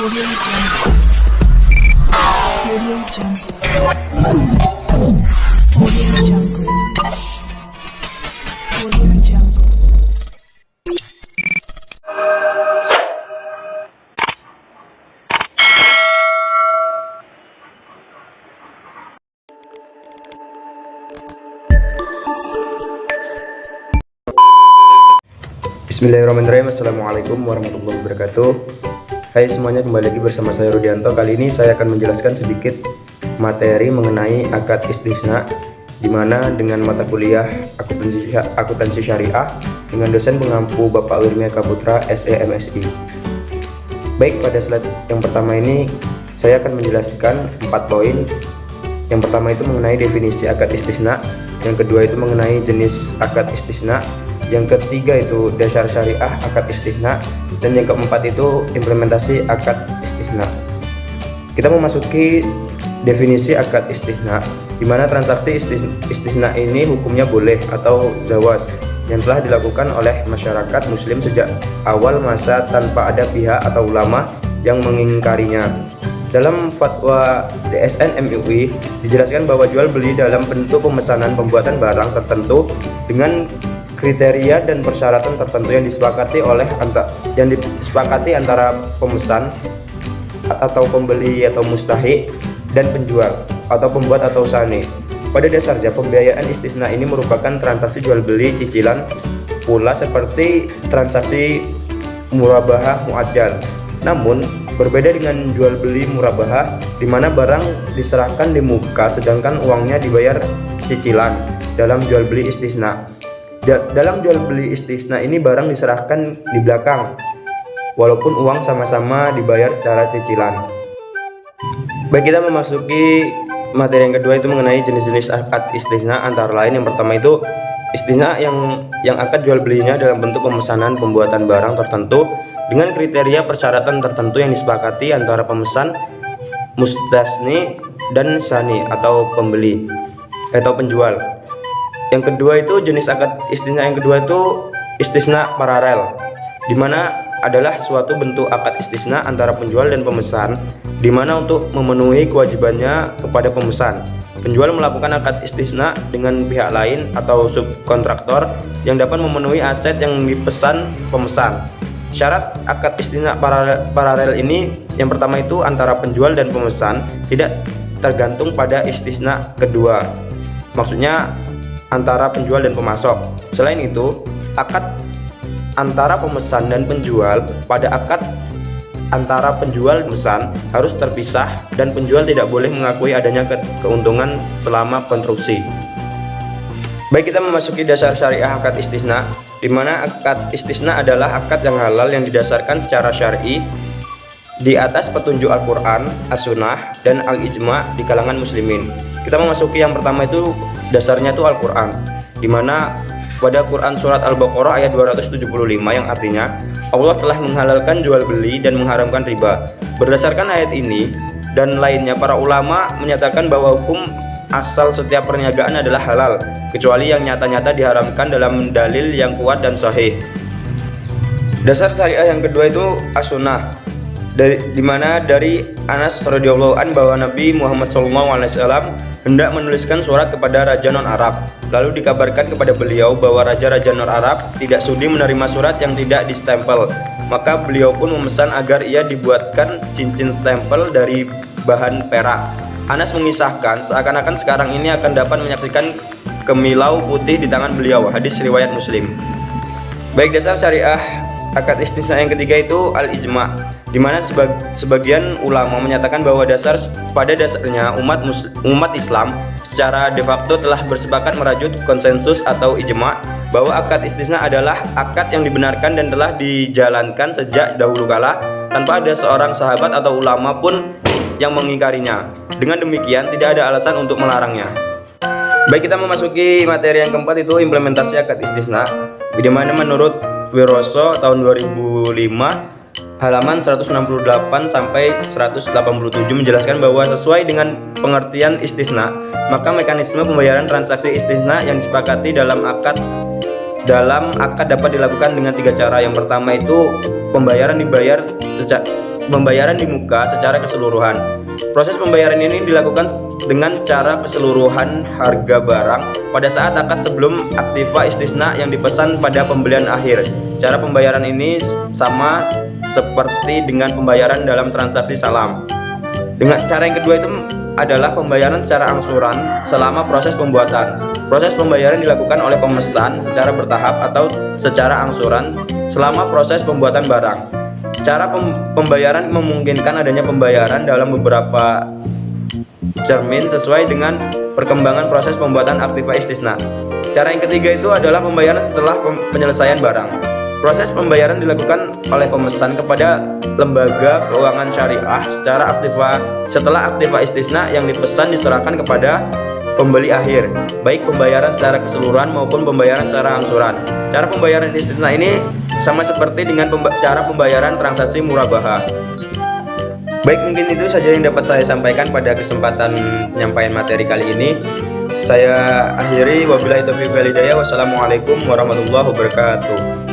Audio Jungle. Audio Jungle. Audio Jungle. Audio Jungle. Bismillahirrahmanirrahim. Assalamualaikum warahmatullahi wabarakatuh. Hai semuanya, kembali lagi bersama saya Rudianto. Kali ini saya akan menjelaskan sedikit materi mengenai akad istisna, dimana dengan mata kuliah akuntansi syariah dengan dosen pengampu Bapak Wirmia Kaputra SEMSI. Baik, pada slide yang pertama ini saya akan menjelaskan 4 poin. Yang pertama itu mengenai definisi akad istisna, yang kedua itu mengenai jenis akad istisna, yang ketiga itu dasar syariah akad istisna, dan yang keempat itu implementasi akad istisna. Kita memasuki definisi akad istisna, di mana transaksi istisna ini hukumnya boleh atau jawaz yang telah dilakukan oleh masyarakat muslim sejak awal masa tanpa ada pihak atau ulama yang mengingkarinya. Dalam fatwa DSN MUI dijelaskan bahwa jual beli dalam bentuk pemesanan pembuatan barang tertentu dengan kriteria dan persyaratan tertentu yang disepakati antara pemesan atau pembeli atau mustahik dan penjual atau pembuat atau sani. Pada dasarnya pembiayaan istisna ini merupakan transaksi jual beli cicilan pula seperti transaksi murabahah muajjal. Namun berbeda dengan jual beli murabahah, di mana barang diserahkan di muka sedangkan uangnya dibayar cicilan. Dalam jual beli istisna, dalam jual beli istisna ini barang diserahkan di belakang, walaupun uang sama-sama dibayar secara cicilan. Baik, kita memasuki materi yang kedua, itu mengenai jenis-jenis akad istisna. Antara lain yang pertama itu istisna yang akad jual belinya dalam bentuk pemesanan pembuatan barang tertentu dengan kriteria persyaratan tertentu yang disepakati antara pemesan, mustasni, dan sani atau pembeli atau penjual. Yang kedua itu jenis akad istisna yang kedua itu istisna paralel, di mana adalah suatu bentuk akad istisna antara penjual dan pemesan, di mana untuk memenuhi kewajibannya kepada pemesan, penjual melakukan akad istisna dengan pihak lain atau subkontraktor yang dapat memenuhi aset yang dipesan pemesan. Syarat akad istisna paralel ini yang pertama itu antara penjual dan pemesan tidak tergantung pada istisna kedua, maksudnya antara penjual dan pemasok. Selain itu, akad antara pemesan dan penjual pada akad antara penjual dan pemesan harus terpisah dan penjual tidak boleh mengakui adanya keuntungan selama konstruksi. Baik, kita memasuki dasar syariah akad istisna, di mana akad istisna adalah akad yang halal yang didasarkan secara syar'i di atas petunjuk Al-Quran, As-Sunnah, dan Al-Ijma' di kalangan muslimin. Kita memasuki yang pertama itu dasarnya itu Al-Quran, di mana pada Quran surat Al-Baqarah ayat 275 yang artinya Allah telah menghalalkan jual beli dan mengharamkan riba. Berdasarkan ayat ini dan lainnya, para ulama menyatakan bahwa hukum asal setiap perniagaan adalah halal kecuali yang nyata-nyata diharamkan dalam dalil yang kuat dan sahih. Dasar syariah yang kedua itu As-Sunnah, di mana dari Anas radhiyallahu an bahwa Nabi Muhammad SAW hendak menuliskan surat kepada raja non-Arab. Lalu dikabarkan kepada beliau bahwa raja-raja non-Arab tidak sudi menerima surat yang tidak distempel. Maka beliau pun memesan agar ia dibuatkan cincin stempel dari bahan perak. Anas mengisahkan seakan-akan sekarang ini akan dapat menyaksikan kemilau putih di tangan beliau. Hadis riwayat Muslim. Baik, dasar syariah akad istisna yang ketiga itu Al-Ijma', di mana sebagian ulama menyatakan bahwa pada dasarnya umat Islam secara de facto telah bersepakat merajut konsensus atau ijma' bahwa akad istisna adalah akad yang dibenarkan dan telah dijalankan sejak dahulu kala tanpa ada seorang sahabat atau ulama pun yang mengingkarinya. Dengan demikian tidak ada alasan untuk melarangnya. Baik, kita memasuki materi yang keempat, itu implementasi akad istisna, di mana menurut Wiroso tahun 2005 halaman 168 sampai 187 menjelaskan bahwa sesuai dengan pengertian istisna, maka mekanisme pembayaran transaksi istisna yang disepakati dalam akad dalam akad dapat dilakukan dengan 3 cara. Yang pertama itu pembayaran di muka secara keseluruhan. Proses pembayaran ini dilakukan dengan cara keseluruhan harga barang pada saat akad sebelum aktiva istisna yang dipesan pada pembelian akhir. Cara pembayaran ini sama seperti dengan pembayaran dalam transaksi salam. Dengan cara yang kedua itu adalah pembayaran secara angsuran selama proses pembuatan. Proses pembayaran dilakukan oleh pemesan secara bertahap atau secara angsuran selama proses pembuatan barang. Cara pembayaran memungkinkan adanya pembayaran dalam beberapa cermin sesuai dengan perkembangan proses pembuatan aktiva istisna. Cara yang ketiga itu adalah pembayaran setelah penyelesaian barang. Proses pembayaran dilakukan oleh pemesan kepada lembaga keuangan syariah setelah aktiva istisna yang dipesan diserahkan kepada pembeli akhir, baik pembayaran secara keseluruhan maupun pembayaran secara angsuran. Cara pembayaran istisna ini sama seperti dengan cara pembayaran transaksi murabahah. Baik, mungkin itu saja yang dapat saya sampaikan pada kesempatan penyampaian materi kali ini. Saya akhiri, wabillahi taufiq wal hidayah. Wassalamualaikum warahmatullahi wabarakatuh.